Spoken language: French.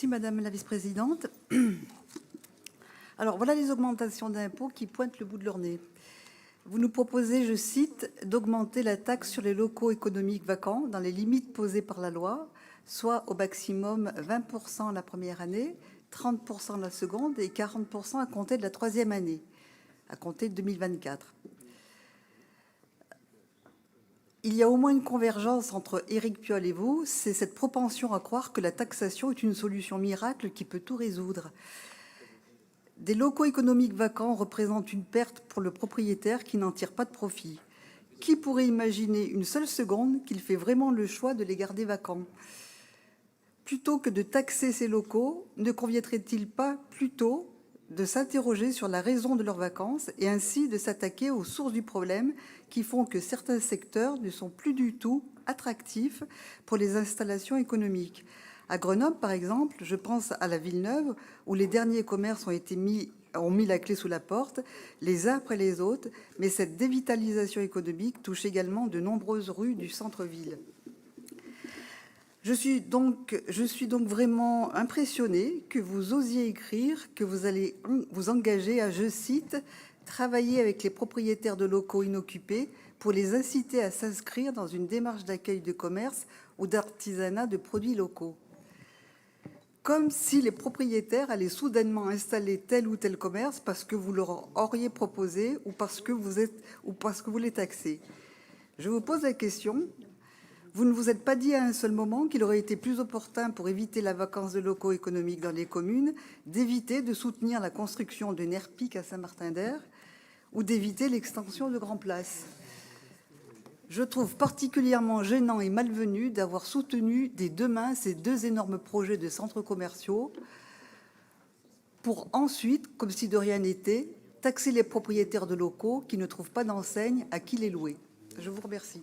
Merci Madame la Vice-présidente. Alors voilà les augmentations d'impôts qui pointent le bout de leur nez. Vous nous proposez, je cite, d'augmenter la taxe sur les locaux économiques vacants dans les limites posées par la loi, soit au maximum 20% la première année, 30% la seconde et 40% à compter de la troisième année, à compter de 2024. Il y a au moins une convergence entre Éric Piolle et vous, c'est cette propension à croire que la taxation est une solution miracle qui peut tout résoudre. Des locaux économiques vacants représentent une perte pour le propriétaire qui n'en tire pas de profit. Qui pourrait imaginer une seule seconde qu'il fait vraiment le choix de les garder vacants? Plutôt que de taxer ces locaux, ne conviendrait-il pas plutôt de s'interroger sur la raison de leurs vacances et ainsi de s'attaquer aux sources du problème qui font que certains secteurs ne sont plus du tout attractifs pour les installations économiques? À Grenoble, par exemple, je pense à la Villeneuve, où les derniers commerces ont mis la clé sous la porte, les uns après les autres, mais cette dévitalisation économique touche également de nombreuses rues du centre-ville. Je suis donc vraiment impressionnée que vous osiez écrire que vous allez vous engager à, je cite, « travailler avec les propriétaires de locaux inoccupés pour les inciter à s'inscrire dans une démarche d'accueil de commerce ou d'artisanat de produits locaux ». Comme si les propriétaires allaient soudainement installer tel ou tel commerce parce que vous leur auriez proposé ou parce que vous les taxez. Je vous pose la question. Vous ne vous êtes pas dit à un seul moment qu'il aurait été plus opportun, pour éviter la vacance de locaux économiques dans les communes, d'éviter de soutenir la construction d'une ERPIC à Saint-Martin-d'Hères ou d'éviter l'extension de Grand Place? Je trouve particulièrement gênant et malvenu d'avoir soutenu des deux mains ces deux énormes projets de centres commerciaux pour ensuite, comme si de rien n'était, taxer les propriétaires de locaux qui ne trouvent pas d'enseigne à qui les louer. Je vous remercie.